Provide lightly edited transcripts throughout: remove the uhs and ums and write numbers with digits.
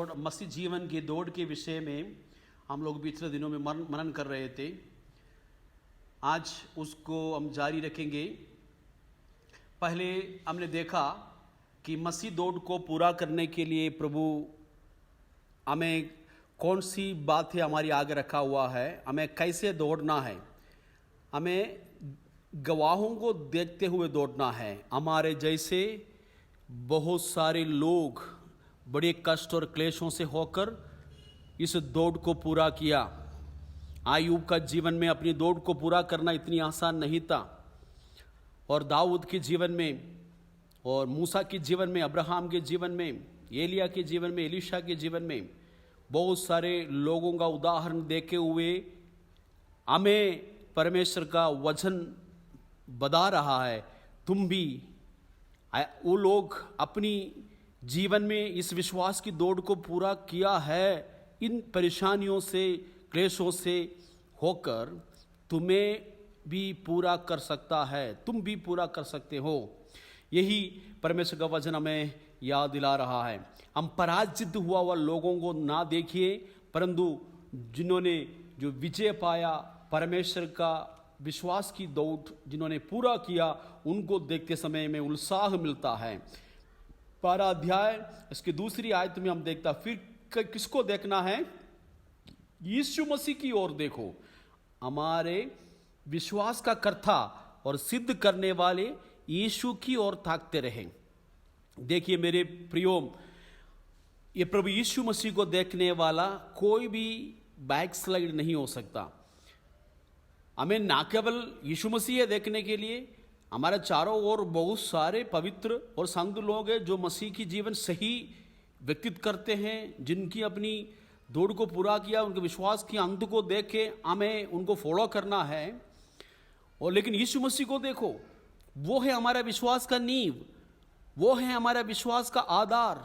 दौड़, मसीह जीवन की दौड़ के विषय में हम लोग पिछले दिनों में मनन कर रहे थे। आज उसको हम जारी रखेंगे। पहले हमने देखा कि मसीह दौड़ को पूरा करने के लिए प्रभु हमें कौन सी बातें हमारी आगे रखा हुआ है, हमें कैसे दौड़ना है। हमें गवाहों को देखते हुए दौड़ना है। हमारे जैसे बहुत सारे लोग बड़े कष्ट और क्लेशों से होकर इस दौड़ को पूरा किया। आयूब का जीवन में अपनी दौड़ को पूरा करना इतनी आसान नहीं था, और दाऊद के जीवन में, और मूसा के जीवन में, अब्राहम के जीवन में, एलिया के जीवन में, एलीशा के जीवन में बहुत सारे लोगों का उदाहरण देखे हुए हमें परमेश्वर का वचन बता रहा है। तुम भी, वो लोग अपनी जीवन में इस विश्वास की दौड़ को पूरा किया है। इन परेशानियों से, क्लेशों से होकर तुम्हें भी पूरा कर सकता है, तुम भी पूरा कर सकते हो। यही परमेश्वर का वचन हमें याद दिला रहा है। हम पराजित हुआ लोगों को ना देखिए, परंतु जिन्होंने जो विजय पाया, परमेश्वर का विश्वास की दौड़ जिन्होंने पूरा किया, उनको देखते समय में उत्साह मिलता है। 12 अध्याय इसकी दूसरी आयत में हम देखता, फिर किसको देखना है? यीशु मसीह की ओर देखो। हमारे विश्वास का कर्ता और सिद्ध करने वाले यीशु की ओर ताकते रहें। देखिए मेरे प्रियो, ये प्रभु यीशु मसीह को देखने वाला कोई भी बैकस्लाइड नहीं हो सकता। हमें ना केवल यीशु मसीह है देखने के लिए, हमारे चारों ओर बहुत सारे पवित्र और संत लोग हैं जो मसीह की जीवन सही व्यतीत करते हैं, जिनकी अपनी दौड़ को पूरा किया, उनके विश्वास की अंत को देख के हमें उनको फॉलो करना है। और लेकिन यीशु मसीह को देखो, वो है हमारा विश्वास का नींव, वो है हमारा विश्वास का आधार,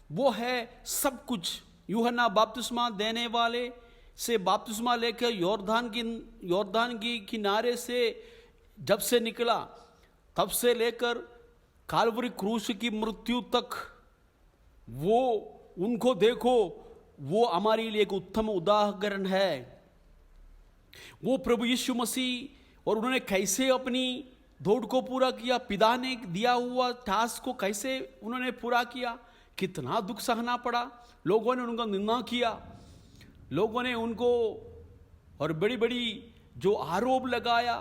वो है सब कुछ। यूहन्ना बपतिस्मा देने वाले से बपतिस्मा लेकर यॉर्दान की किनारे से जब से निकला, तब से लेकर काल्वरी क्रूस की मृत्यु तक, वो उनको देखो, वो हमारे लिए एक उत्तम उदाहरण है। वो प्रभु यीशु मसीह, और उन्होंने कैसे अपनी दौड़ को पूरा किया, पिता ने दिया हुआ टास्क को कैसे उन्होंने पूरा किया। कितना दुख सहना पड़ा, लोगों ने उनका निंदा किया, लोगों ने उनको और बड़ी बड़ी जो आरोप लगाया,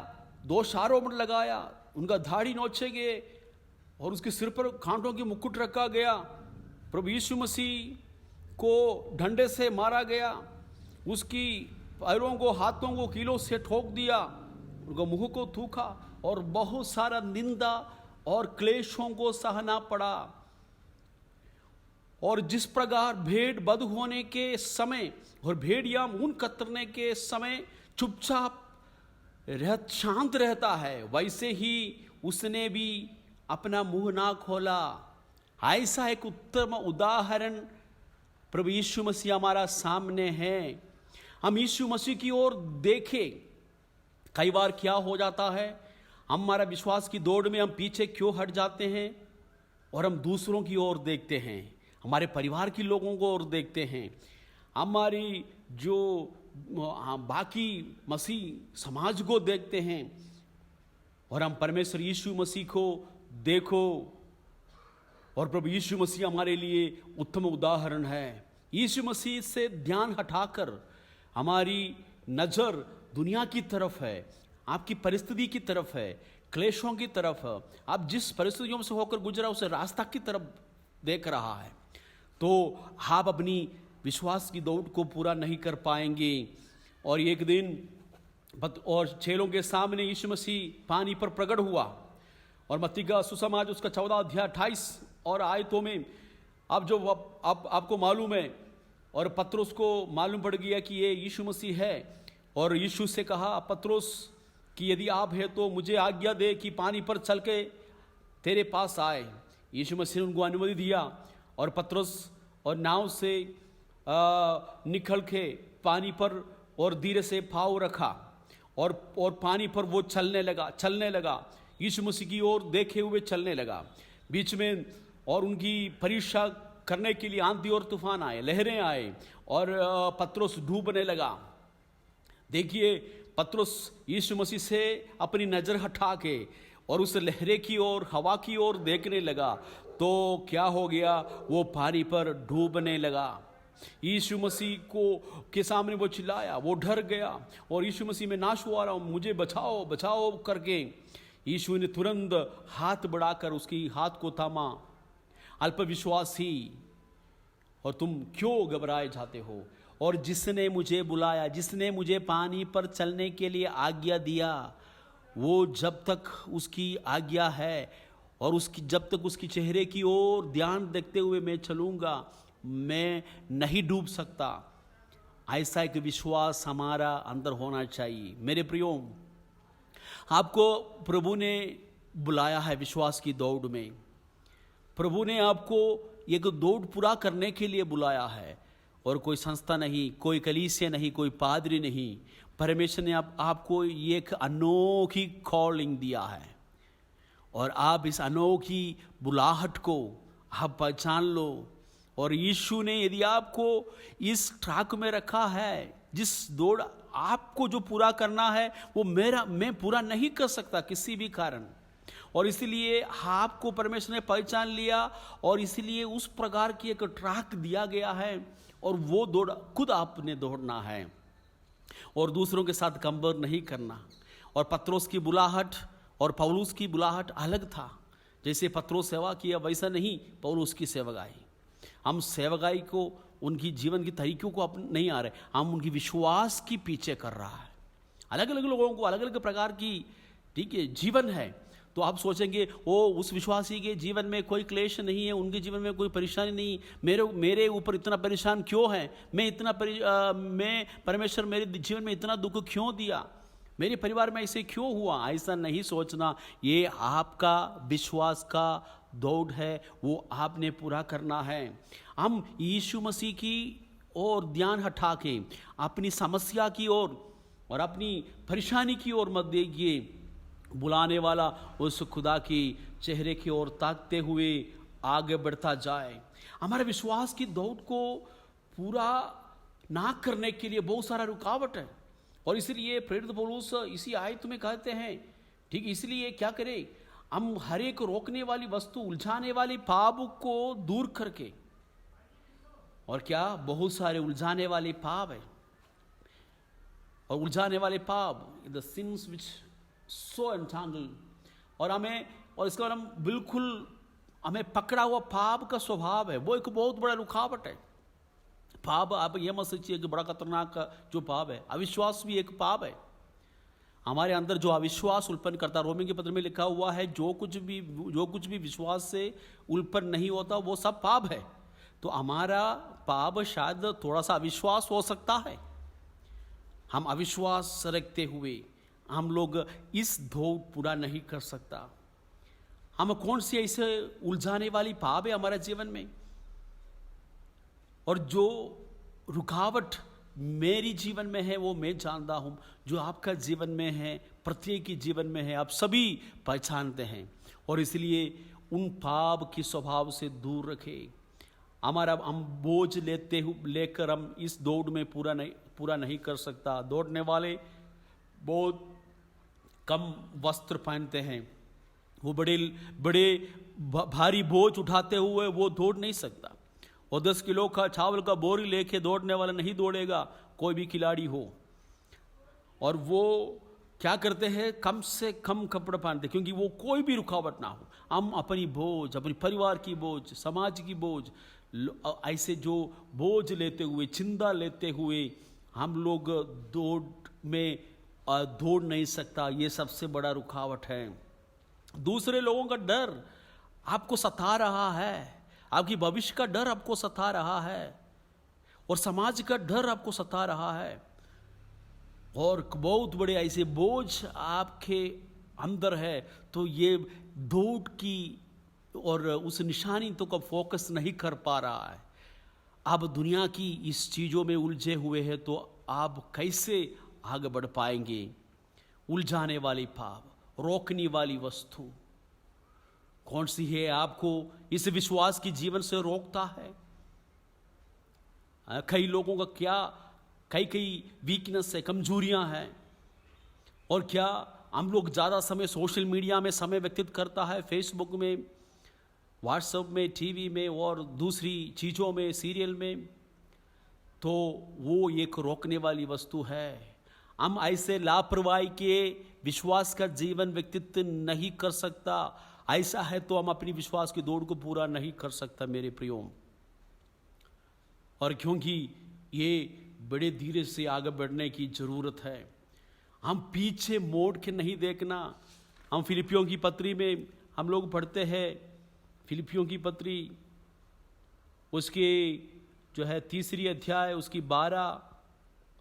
दोष आरोप लगाया, उनका दाढ़ी नोचे गए और उसके सिर पर कांटों की मुकुट रखा गया। प्रभु यीशु मसीह को डंडे से मारा गया, उसकी पैरों को, हाथों को कीलों से ठोक दिया, उनका मुंह को थूका, और बहुत सारा निंदा और क्लेशों को सहना पड़ा। और जिस प्रकार भेड़ बद होने के समय और भेड़िया ऊन कतरने के समय चुपचाप शांत रहता है, वैसे ही उसने भी अपना मुंह ना खोला। ऐसा एक उत्तम उदाहरण प्रभु यीशु मसीह हमारा सामने है। हम यीशु मसीह की ओर देखें। कई बार क्या हो जाता है, हमारा विश्वास की दौड़ में हम पीछे क्यों हट जाते हैं और हम दूसरों की ओर देखते हैं, हमारे परिवार के लोगों को और देखते हैं, हमारी जो बाकी मसीह समाज को देखते हैं, और हम परमेश्वर यीशु मसीह को देखो। और प्रभु यीशु मसीह हमारे लिए उत्तम उदाहरण है। यीशु मसीह से ध्यान हटाकर हमारी नज़र दुनिया की तरफ है, आपकी परिस्थिति की तरफ है, क्लेशों की तरफ, आप जिस परिस्थितियों से होकर गुजरा उस रास्ता की तरफ देख रहा है, तो आप अपनी विश्वास की दौड़ को पूरा नहीं कर पाएंगे। और एक दिन और चेलों के सामने यीशु मसीह पानी पर प्रकट हुआ, और मत्ती का सुसमाचार उसका 14 अध्याय 28 और आयतों में अब जो आपको मालूम है, और पतरस को मालूम पड़ गया कि ये यीशु मसीह है, और यीशु से कहा पतरस कि यदि आप है तो मुझे आज्ञा दे कि पानी पर चल के तेरे पास आए। यीशु मसीह ने उनको अनुमति दिया, और पतरस और नाव से निकल के पानी पर और धीरे से पाँव रखा, और पानी पर वो चलने लगा, यीशु मसीह की ओर देखे हुए चलने लगा। बीच में और उनकी परीक्षा करने के लिए आंधी और तूफान आए, लहरें आए और पतरस डूबने लगा। देखिए, पतरस यीशु मसीह से अपनी नज़र हटा के और उस लहरे की ओर, हवा की ओर देखने लगा तो क्या हो गया, वो पानी पर डूबने लगा। यीशु मसीह को के सामने वो चिल्लाया, वो डर गया और यीशु मसीह में नाश हुआ रहा हूँ, मुझे बचाओ बचाओ करके यीशु ने तुरंत हाथ बढ़ाकर उसकी हाथ को थामा। अल्पविश्वासी, और तुम क्यों घबराए जाते हो? और जिसने मुझे बुलाया, जिसने मुझे पानी पर चलने के लिए आज्ञा दिया, वो जब तक उसकी आज्ञा है और उसकी जब तक उसकी चेहरे की ओर ध्यान देखते हुए मैं चलूँगा, मैं नहीं डूब सकता। ऐसा एक विश्वास हमारा अंदर होना चाहिए। मेरे प्रियो, आपको प्रभु ने बुलाया है विश्वास की दौड़ में। प्रभु ने आपको एक दौड़ पूरा करने के लिए बुलाया है, और कोई संस्था नहीं, कोई कलीसिया नहीं, कोई पादरी नहीं। परमेश्वर ने आपको एक अनोखी कॉलिंग दिया है और आप इस अनोखी बुलाहट को आप पहचान लो। और यीशु ने यदि आपको इस ट्रैक में रखा है, जिस दौड़ आपको जो पूरा करना है वो मैं पूरा नहीं कर सकता किसी भी कारण, और इसलिए आपको परमेश्वर ने पहचान लिया और इसलिए उस प्रकार की एक ट्रैक दिया गया है और वो दौड़ खुद आपने दौड़ना है और दूसरों के साथ कंपेयर नहीं करना। और पतरस की बुलाहट और पौलुस की बुलाहट अलग था। जैसे पतरस सेवा किया वैसा नहीं पौलुस की सेवकाई। हम सेवकाई को, उनकी जीवन की तरीकों को अपन नहीं आ रहे, हम उनकी विश्वास की पीछे कर रहा है। अलग अलग लोगों को अलग अलग प्रकार की, ठीक है, जीवन है। तो आप सोचेंगे वो उस विश्वासी के जीवन में कोई क्लेश नहीं है, उनके जीवन में कोई परेशानी नहीं, मेरे ऊपर इतना परेशान क्यों है, मैं परमेश्वर मेरे जीवन में इतना दुख क्यों दिया, मेरे परिवार में ऐसे क्यों हुआ। ऐसा नहीं सोचना। ये आपका विश्वास का दौड़ है, वो आपने पूरा करना है। हम यीशु मसीह की ओर ध्यान हटा के अपनी समस्या की ओर और अपनी परेशानी की ओर मत देखिए। बुलाने वाला उस खुदा की चेहरे की ओर ताकते हुए आगे बढ़ता जाए। हमारे विश्वास की दौड़ को पूरा ना करने के लिए बहुत सारा रुकावट है, और इसलिए प्रेरित पौलुस इसी आयत में कहते हैं, ठीक, इसलिए क्या करें, हम हर एक रोकने वाली वस्तु, उलझाने वाली पाप को दूर करके, और क्या बहुत सारे उलझाने वाले पाप है, और उलझाने वाले पाप द सिंस विच सो एंटांगल, और इसके बाद हम बिल्कुल, हमें पकड़ा हुआ पाप का स्वभाव है, वो एक बहुत बड़ा रुकावट है। पाप, आप ये मत सोचिए कि बड़ा खतरनाक जो पाप है, अविश्वास भी एक पाप है। हमारे अंदर जो अविश्वास उत्पन्न करता, रोमी के पत्र में लिखा हुआ है, जो कुछ भी विश्वास से उत्पन्न नहीं होता वो सब पाप है। तो हमारा पाप शायद थोड़ा सा अविश्वास हो सकता है। हम अविश्वास रखते हुए हम लोग इस दौड़ पूरा नहीं कर सकता। हम कौन सी ऐसे उलझाने वाली पाप है हमारे जीवन में, और जो रुकावट मेरी जीवन में है वो मैं जानता हूँ, जो आपका जीवन में है, प्रत्येक के जीवन में है, आप सभी पहचानते हैं। और इसलिए उन पाप की स्वभाव से दूर रखें। हम बोझ लेकर हम इस दौड़ में पूरा नहीं कर सकता। दौड़ने वाले बहुत कम वस्त्र पहनते हैं, वो बड़े भारी बोझ उठाते हुए वो दौड़ नहीं सकता। और 10 किलो का चावल का बोरी लेके दौड़ने वाला नहीं दौड़ेगा, कोई भी खिलाड़ी हो। और वो क्या करते हैं, कम से कम कपड़े पहनते, क्योंकि वो कोई भी रुकावट ना हो। हम अपनी बोझ, अपने परिवार की बोझ, समाज की बोझ, ऐसे जो बोझ लेते हुए, चिंता लेते हुए हम लोग दौड़ नहीं सकता। ये सबसे बड़ा रुकावट है। दूसरे लोगों का डर आपको सता रहा है, आपकी भविष्य का डर आपको सता रहा है, और समाज का डर आपको सता रहा है, और बहुत बड़े ऐसे बोझ आपके अंदर है। तो ये दौड़ की और उस निशानी तो का फोकस नहीं कर पा रहा है। आप दुनिया की इस चीज़ों में उलझे हुए हैं, तो आप कैसे आगे बढ़ पाएंगे। उलझाने वाली पाप, रोकने वाली वस्तु, कौन सी है आपको इस विश्वास की जीवन से रोकता है? कई लोगों का क्या कई वीकनेस है, कमजोरियां हैं, और क्या हम लोग ज़्यादा समय सोशल मीडिया में समय व्यतीत करता है, फेसबुक में, व्हाट्सएप में, टीवी में और दूसरी चीज़ों में, सीरियल में, तो वो एक रोकने वाली वस्तु है। हम ऐसे लापरवाही के विश्वास का जीवन व्यक्तित्व नहीं कर सकता। ऐसा है तो हम अपनी विश्वास की दौड़ को पूरा नहीं कर सकता मेरे प्रियो। और क्योंकि ये बड़े धीरे से आगे बढ़ने की ज़रूरत है, हम पीछे मोड़ के नहीं देखना। हम फिलिपियों की पत्री में हम लोग पढ़ते हैं, फिलिपियों की पत्री उसके जो है 3 अध्याय उसकी 12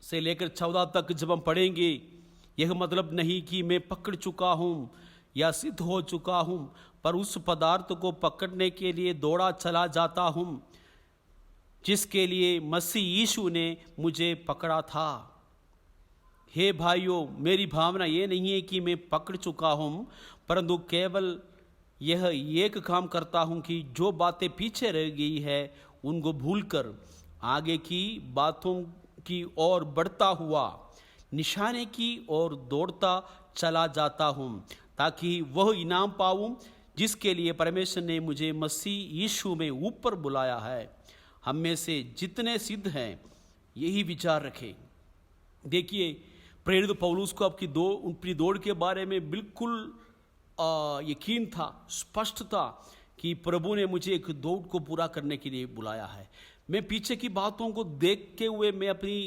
से लेकर 14 तक जब हम पढ़ेंगे, यह मतलब नहीं कि मैं पकड़ चुका हूँ या सिद्ध हो चुका हूँ, पर उस पदार्थ को पकड़ने के लिए दौड़ा चला जाता हूँ जिसके लिए मसीह यीशु ने मुझे पकड़ा था। हे भाइयों, मेरी भावना ये नहीं है कि मैं पकड़ चुका हूँ, परंतु केवल यह एक काम करता हूँ कि जो बातें पीछे रह गई है उनको भूलकर आगे की बातों की ओर बढ़ता हुआ निशाने की ओर दौड़ता चला जाता हूँ, ताकि वह इनाम पाऊँ जिसके लिए परमेश्वर ने मुझे मसीह यीशु में ऊपर बुलाया है। हम में से जितने सिद्ध हैं यही विचार रखें। देखिए, प्रेरित पौलुस को अपनी दौड़ के बारे में बिल्कुल यकीन था, स्पष्ट था कि प्रभु ने मुझे एक दौड़ को पूरा करने के लिए बुलाया है। मैं पीछे की बातों को देखते हुए मैं अपनी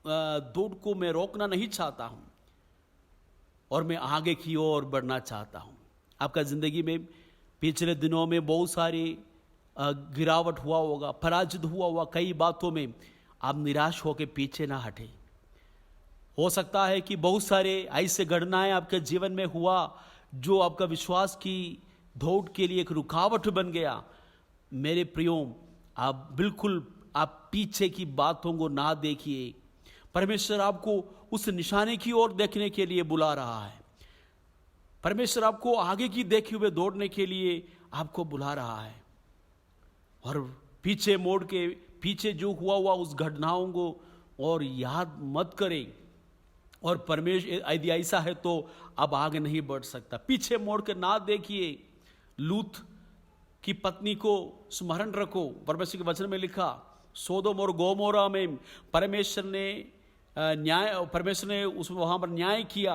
दौड़ को मैं रोकना नहीं चाहता हूँ और मैं आगे की ओर बढ़ना चाहता हूँ। आपका ज़िंदगी में पिछले दिनों में बहुत सारी गिरावट हुआ होगा, पराजित हुआ होगा कई बातों में। आप निराश होकर पीछे ना हटे। हो सकता है कि बहुत सारे ऐसे घटनाएं आपके जीवन में हुआ जो आपका विश्वास की दौड़ के लिए एक रुकावट बन गया। मेरे प्रियो, आप बिल्कुल पीछे की बातों को ना देखिए। परमेश्वर आपको उस निशाने की ओर देखने के लिए बुला रहा है। परमेश्वर आपको आगे की देखे हुए दौड़ने के लिए आपको बुला रहा है। और पीछे मोड़ के पीछे जो हुआ उस घटनाओं को और याद मत करें। और परमेश्वर यदि ऐसा है तो अब आगे नहीं बढ़ सकता। पीछे मोड़ के ना देखिए। लूत की पत्नी को स्मरण रखो। परमेश्वर के वचन में लिखा, सोदोम और गोमोरा में परमेश्वर ने वहाँ पर न्याय किया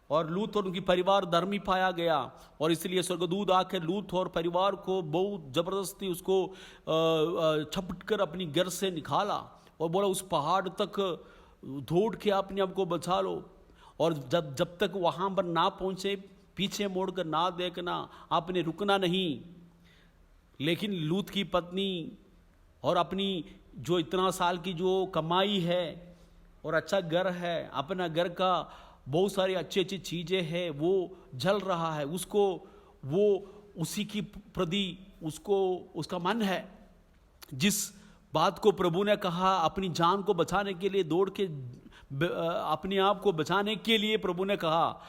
और लूत और उनकी परिवार धर्मी पाया गया। और इसलिए स्वर्गदूत आकर लूत और परिवार को बहुत जबरदस्ती उसको छपट कर अपनी घर से निकाला और बोला उस पहाड़ तक दौड़ के अपने आप को बचा लो। और जब तक वहाँ पर ना पहुँचे पीछे मोड़ कर ना देखना, आपने रुकना नहीं। लेकिन लूत की पत्नी और अपनी जो इतना साल की जो कमाई है और अच्छा घर है, अपना घर का बहुत सारी अच्छी अच्छी चीज़ें हैं, वो जल रहा है। उसको वो उसी की प्रति उसका मन है। जिस बात को प्रभु ने कहा अपनी जान को बचाने के लिए दौड़ के अपने आप को बचाने के लिए प्रभु ने कहा,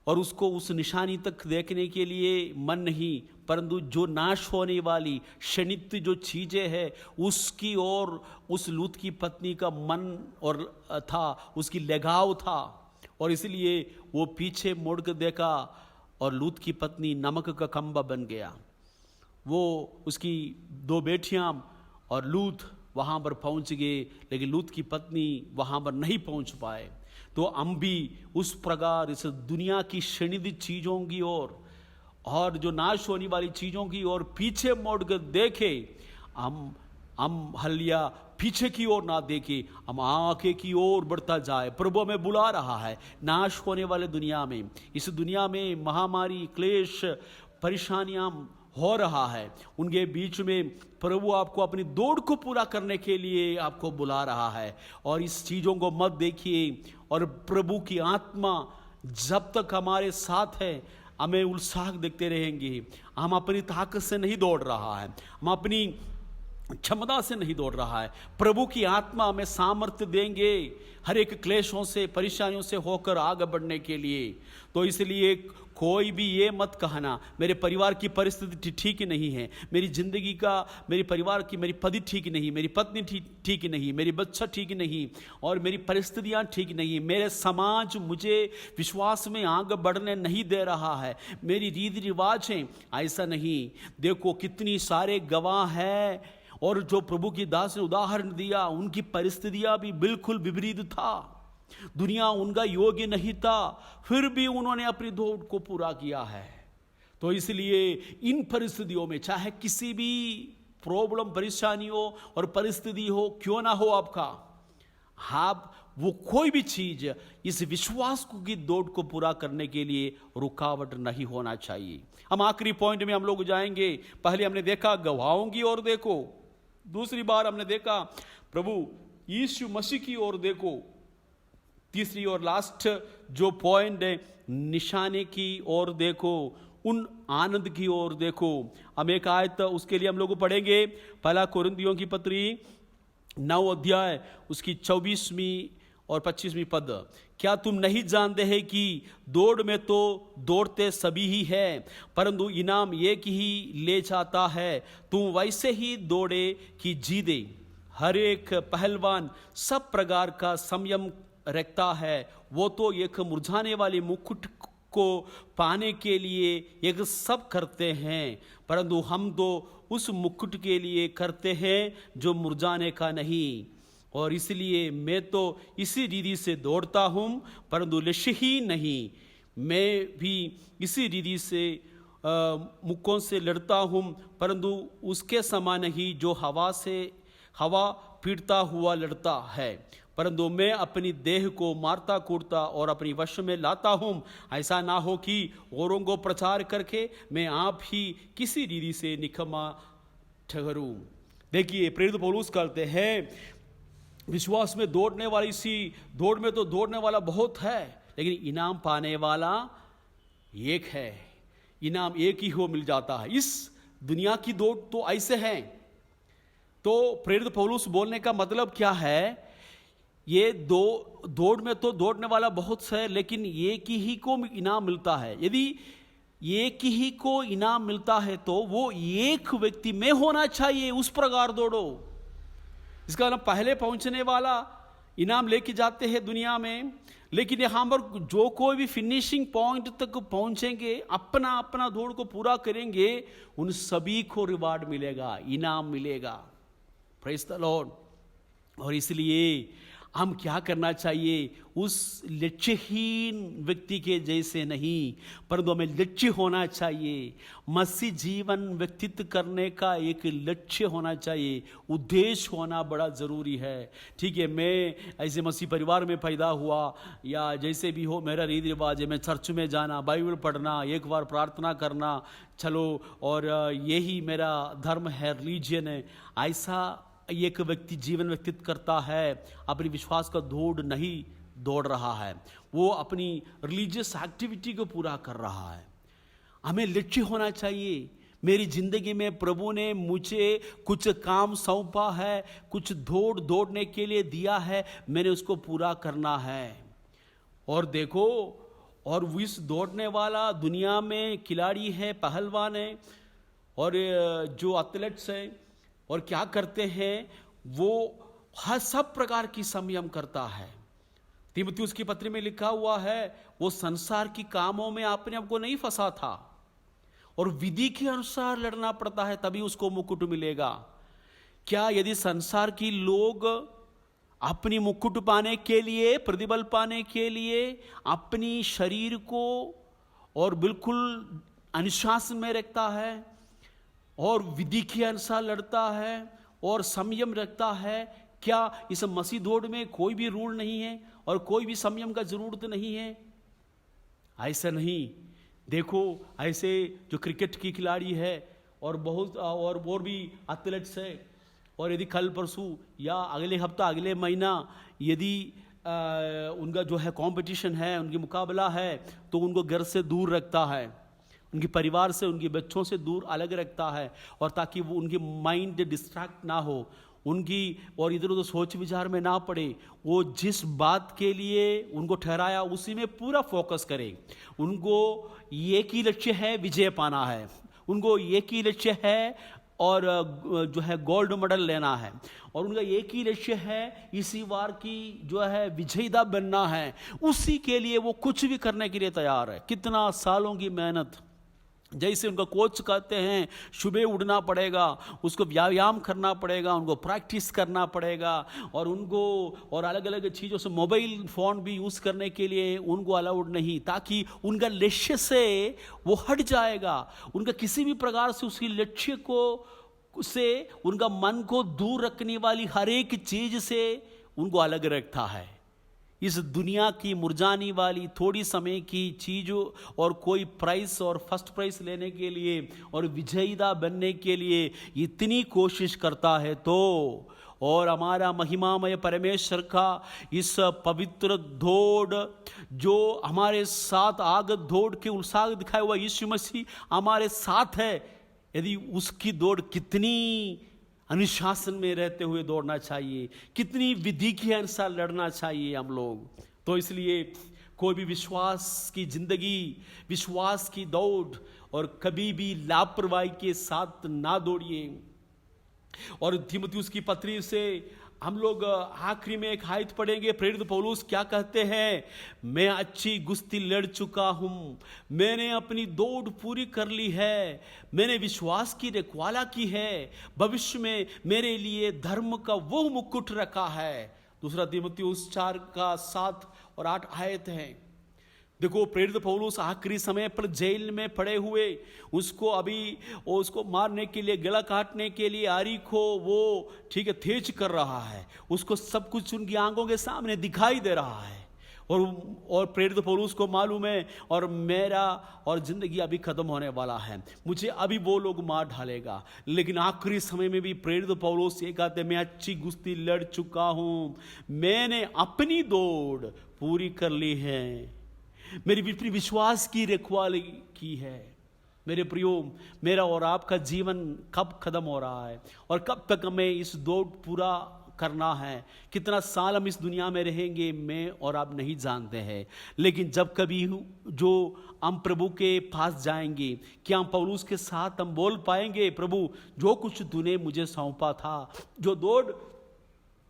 और उसको उस निशानी तक देखने के लिए मन नहीं, परंतु जो नाश होने वाली क्षणिक जो चीज़ें हैं उसकी ओर उस लूत की पत्नी का मन और था, उसकी लगाव था। और इसलिए वो पीछे मुड़ कर देखा और लूत की पत्नी नमक का खंबा बन गया। वो उसकी 2 बेटियां और लूत वहाँ पर पहुँच गए, लेकिन लूत की पत्नी वहाँ पर नहीं पहुँच पाए। तो हम भी उस प्रकार इस दुनिया की क्षणिक चीज़ों की ओर और जो नाश होने वाली चीज़ों की ओर पीछे मोड़ कर देखे। हम हलिया पीछे की ओर ना देखे, हम आगे की ओर बढ़ता जाए। प्रभु हमें बुला रहा है। नाश होने वाले दुनिया में, इस दुनिया में महामारी, क्लेश, परेशानियां हो रहा है, उनके बीच में प्रभु आपको अपनी दौड़ को पूरा करने के लिए आपको बुला रहा है। और इस चीज़ों को मत देखिए। और प्रभु की आत्मा जब तक हमारे साथ है हमें उत्साह देखते रहेंगे। हम अपनी ताकत से नहीं दौड़ रहा है, हम अपनी क्षमता से नहीं दौड़ रहा है। प्रभु की आत्मा हमें सामर्थ्य देंगे हर एक क्लेशों से, परेशानियों से होकर आगे बढ़ने के लिए। तो इसलिए कोई भी ये मत कहना मेरे परिवार की परिस्थिति ठीक नहीं है, मेरी जिंदगी का, मेरे परिवार की, मेरी पति ठीक नहीं, मेरी पत्नी ठीक नहीं, मेरी बच्चा ठीक नहीं और मेरी परिस्थितियां ठीक नहीं, मेरे समाज मुझे विश्वास में आगे बढ़ने नहीं दे रहा है, मेरी रीति रिवाज है। ऐसा नहीं। देखो कितनी सारे गवाह हैं और जो प्रभु की दास ने उदाहरण दिया उनकी परिस्थितियां भी बिल्कुल विपरीत था, दुनिया उनका योग्य नहीं था, फिर भी उन्होंने अपनी दौड़ को पूरा किया है। तो इसलिए इन परिस्थितियों में चाहे किसी भी प्रॉब्लम, परेशानी हो और परिस्थिति हो क्यों ना हो आपका, आप वो कोई भी चीज इस विश्वास की दौड़ को पूरा करने के लिए रुकावट नहीं होना चाहिए। हम आखिरी पॉइंट में हम लोग जाएंगे। पहले हमने देखा गवाहों की ओर देखो, दूसरी बार हमने देखा प्रभु यीशु मसीह की ओर देखो, तीसरी और लास्ट जो पॉइंट है निशाने की ओर देखो, उन आनंद की ओर देखो। हम एक आयत उसके लिए हम लोग पढ़ेंगे, पहला कोरिन्थियों की पत्री 9 अध्याय उसकी 24वीं और 25वीं पद। क्या तुम नहीं जानते हैं कि दौड़ में तो दौड़ते सभी ही हैं, परंतु इनाम एक ही ले जाता है। तुम वैसे ही दौड़े कि जीते। हर एक पहलवान सब प्रकार का संयम रखता है, वो तो एक मुरझाने वाले मुकुट को पाने के लिए एक सब करते हैं, परंतु हम तो उस मुकुट के लिए करते हैं जो मुरझाने का नहीं। और इसलिए मैं तो इसी रीति से दौड़ता हूँ, परंतु लक्ष्य ही नहीं, मैं भी इसी रीति से मुक्कों से लड़ता हूँ, परंतु उसके समान ही जो हवा पीटता हुआ लड़ता है। परंतु मैं अपनी देह को मारता कूटता और अपनी वश में लाता हूँ, ऐसा ना हो कि औरों को प्रचार करके मैं आप ही किसी रीति से निकम्मा ठहरूं। देखिए प्रेरित पौलुस कहते हैं विश्वास में दौड़ने वाली सी दौड़ में तो दौड़ने वाला बहुत है, लेकिन इनाम पाने वाला एक है, इनाम एक ही हो मिल जाता है। इस दुनिया की दौड़ तो ऐसे है। तो प्रेरित पौलुस बोलने का मतलब क्या है, ये दौड़ में तो दौड़ने वाला बहुत है, लेकिन एक ही को इनाम मिलता है। यदि एक ही को इनाम मिलता है तो वो एक व्यक्ति में होना चाहिए, उस प्रकार दौड़ो। इसका मतलब पहले पहुंचने वाला इनाम लेके जाते हैं दुनिया में, लेकिन यहाँ पर जो कोई भी फिनिशिंग पॉइंट तक पहुंचेंगे, अपना अपना दौड़ को पूरा करेंगे, उन सभी को रिवार्ड मिलेगा, इनाम मिलेगा। Praise the Lord. और इसलिए हम क्या करना चाहिए, उस लक्ष्यहीन व्यक्ति के जैसे नहीं, परंतु हमें लक्ष्य होना चाहिए। मसीह जीवन व्यतीत करने का एक लक्ष्य होना चाहिए, उद्देश्य होना बड़ा ज़रूरी है। ठीक है, मैं ऐसे मसीह परिवार में पैदा हुआ या जैसे भी हो, मेरा रीति रिवाज है मैं चर्च में जाना, बाइबल पढ़ना, एक बार प्रार्थना करना, चलो और यही मेरा धर्म है, रिलीजन है, ऐसा एक व्यक्ति जीवन व्यतीत करता है, अपनी विश्वास का दौड़ नहीं दौड़ रहा है, वो अपनी रिलीजियस एक्टिविटी को पूरा कर रहा है। हमें लक्ष्य होना चाहिए। मेरी जिंदगी में प्रभु ने मुझे कुछ काम सौंपा है, कुछ दौड़ने के लिए दिया है, मैंने उसको पूरा करना है। और देखो, और इस दौड़ने वाला दुनिया में खिलाड़ी है, पहलवान है, और जो एथलेट्स है, और क्या करते हैं, वो हर सब प्रकार की संयम करता है। तीमुथियुस की पत्री में लिखा हुआ है, वो संसार की कामों में अपने आप को नहीं फंसा था, और विधि के अनुसार लड़ना पड़ता है, तभी उसको मुकुट मिलेगा। क्या यदि संसार की लोग अपनी मुकुट पाने के लिए, प्रतिबल पाने के लिए अपनी शरीर को और बिल्कुल अनुशासन में रखता है और विधि के अनुसार लड़ता है और संयम रखता है, क्या इस मसीह दौड़ में कोई भी रूल नहीं है और कोई भी संयम का जरूरत नहीं है? ऐसा नहीं। देखो, ऐसे जो क्रिकेट की खिलाड़ी है और बहुत और भी एथलेट्स है, और यदि कल परसों या अगले हफ्ता, अगले महीना यदि उनका जो है कंपटीशन है, उनकी मुकाबला है, तो उनको घर से दूर रखता है, उनके परिवार से, उनके बच्चों से दूर अलग रखता है, और ताकि वो उनके माइंड डिस्ट्रैक्ट ना हो, उनकी और इधर उधर सोच विचार में ना पड़े, वो जिस बात के लिए उनको ठहराया उसी में पूरा फोकस करें। उनको एक ही लक्ष्य है, विजय पाना है। उनको एक ही लक्ष्य है और जो है गोल्ड मेडल लेना है, और उनका एक ही लक्ष्य है इसी बार की जो है विजेता बनना है। उसी के लिए वो कुछ भी करने के लिए तैयार है। कितना सालों की मेहनत, जैसे उनका कोच कहते हैं सुबह उठना पड़ेगा, उसको व्यायाम करना पड़ेगा, उनको प्रैक्टिस करना पड़ेगा, और उनको और अलग अलग चीज़ों से मोबाइल फ़ोन भी यूज़ करने के लिए उनको अलाउड नहीं, ताकि उनका लक्ष्य से वो हट जाएगा। उनका किसी भी प्रकार से उसकी लक्ष्य को से उनका मन को दूर रखने वाली हर एक चीज़ से उनको अलग रखता है। इस दुनिया की मुरझाने वाली थोड़ी समय की चीज़ों और कोई प्राइस और फर्स्ट प्राइस लेने के लिए और विजेता बनने के लिए इतनी कोशिश करता है, तो और हमारा महिमामय परमेश्वर का इस पवित्र दौड़ जो हमारे साथ आगत दौड़ के उत्साह दिखाया हुआ यीशु मसीह हमारे साथ है, यदि उसकी दौड़ कितनी अनुशासन में रहते हुए दौड़ना चाहिए, कितनी विधि के अनुसार लड़ना चाहिए हम लोग। तो इसलिए कोई भी विश्वास की जिंदगी, विश्वास की दौड़ और कभी भी लापरवाही के साथ ना दौड़िए। और तीमुथियुस की पत्री से हम लोग आखिरी में एक आयत पढ़ेंगे। प्रेरित पौलुस क्या कहते हैं, मैं अच्छी कुश्ती लड़ चुका हूं, मैंने अपनी दौड़ पूरी कर ली है, मैंने विश्वास की रखवाला की है, भविष्य में मेरे लिए धर्म का वो मुकुट रखा है। दूसरा तीमुथियुस 4:7 और 8 आयत है। देखो, प्रेरित पौलुस आखिरी समय पर जेल में पड़े हुए, उसको मारने के लिए, गला काटने के लिए आरी को वो ठीक है तेज कर रहा है, उसको सब कुछ उनकी आंखों के सामने दिखाई दे रहा है, और प्रेरित पौलुस को मालूम है और मेरा और जिंदगी अभी खत्म होने वाला है, मुझे अभी वो लोग मार डालेगा। लेकिन आखिरी समय में भी प्रेरित पौलुस ये कहते, मैं अच्छी कुश्ती लड़ चुका हूं, मैंने अपनी दौड़ पूरी कर ली है, मेरी विश्वास की रखवाली की है। मेरे प्रियो, मेरा और आपका जीवन कब खत्म हो रहा है और कब तक हमें इस दौड़ पूरा करना है, कितना साल हम इस दुनिया में रहेंगे, मैं और आप नहीं जानते हैं। लेकिन जब कभी जो हम प्रभु के पास जाएंगे, क्या हम पौलुस के साथ हम बोल पाएंगे, प्रभु जो कुछ तूने मुझे सौंपा था, जो दौड़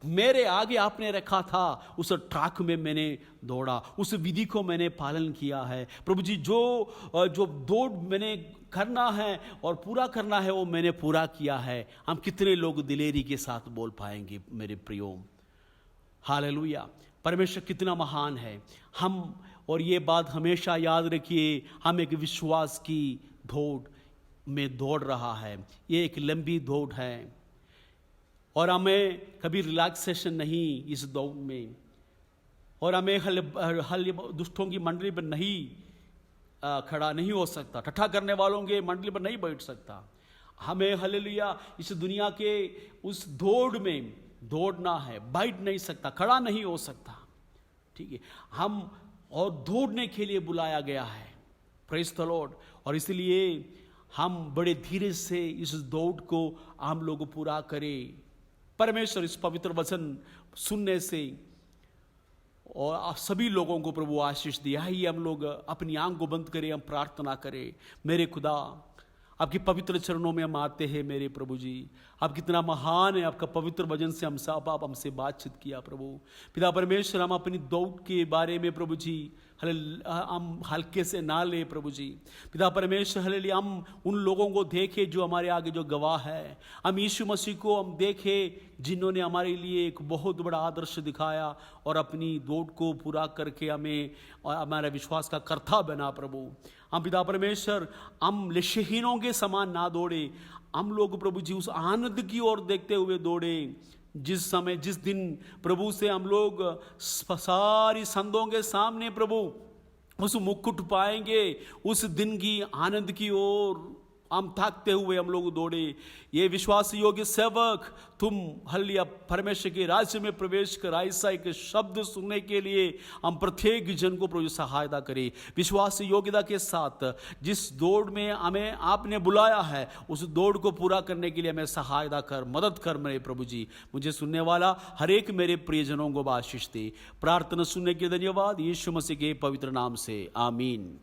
मेरे आगे आपने रखा था, उस ट्रैक में मैंने दौड़ा, उस विधि को मैंने पालन किया है। प्रभु जी, जो दौड़ मैंने करना है और पूरा करना है वो मैंने पूरा किया है। हम कितने लोग दिलेरी के साथ बोल पाएंगे मेरे प्रियो। हालेलुया, परमेश्वर कितना महान है। हम और ये बात हमेशा याद रखिए, हम एक विश्वास की दौड़ में दौड़ रहा है, ये एक लंबी दौड़ है और हमें कभी रिलैक्सेशन नहीं इस दौड़ में, और हमें हल दुष्टों की मंडली पर नहीं खड़ा नहीं हो सकता, ठट्ठा करने वालों के मंडली पर नहीं बैठ सकता। हमें हालेलुया इस दुनिया के उस दौड़ में दौड़ना है, बैठ नहीं सकता, खड़ा नहीं हो सकता, ठीक है। हम और दौड़ने के लिए बुलाया गया है, प्रेज़ द लॉर्ड। और इसलिए हम बड़े धीरे से इस दौड़ को हम लोग पूरा करें। परमेश्वर इस पवित्र वचन सुनने से और सभी लोगों को प्रभु आशीष दिया है। हम लोग अपनी आंख को बंद करें, हम प्रार्थना करें। मेरे खुदा, आपके पवित्र चरणों में हम आते हैं मेरे प्रभु जी। आप कितना महान है, आपका पवित्र वचन से हम सब आप हमसे बातचीत किया प्रभु पिता परमेश्वर। हम अपनी दौड़ के बारे में प्रभु जी हम हल्के से ना ले प्रभु जी पिता परमेश्वर। हालेलुया, हम उन लोगों को देखें जो हमारे आगे जो गवाह है। हम यीशु मसीह को हम देखें जिन्होंने हमारे लिए एक बहुत बड़ा आदर्श दिखाया और अपनी दौड़ को पूरा करके हमें हमारे विश्वास का कर्ता बना प्रभु। हम पिता परमेश्वर, हम लक्ष्यहीनों के समान ना दौड़े, हम लोग प्रभु जी उस आनंद की ओर देखते हुए दौड़े जिस दिन प्रभु से हम लोग सारी संतों के सामने प्रभु उस मुकुट पाएंगे, उस दिन की आनंद की ओर हम थकते हुए हम लोग दौड़े। ये विश्वास योग्य सेवक, तुम हल्लिया परमेश्वर के राज्य में प्रवेश कर ऐसा एक शब्द सुनने के लिए हम प्रत्येक जन को प्रभु सहायता करें। विश्वास योग्यता के साथ जिस दौड़ में हमें आपने बुलाया है उस दौड़ को पूरा करने के लिए हमें सहायता कर, मदद कर मेरे प्रभु जी। मुझे सुनने वाला हर एक मेरे प्रियजनों को आशीष दे। प्रार्थना सुनने के लिए धन्यवाद, यीशु मसीह के पवित्र नाम से, आमीन।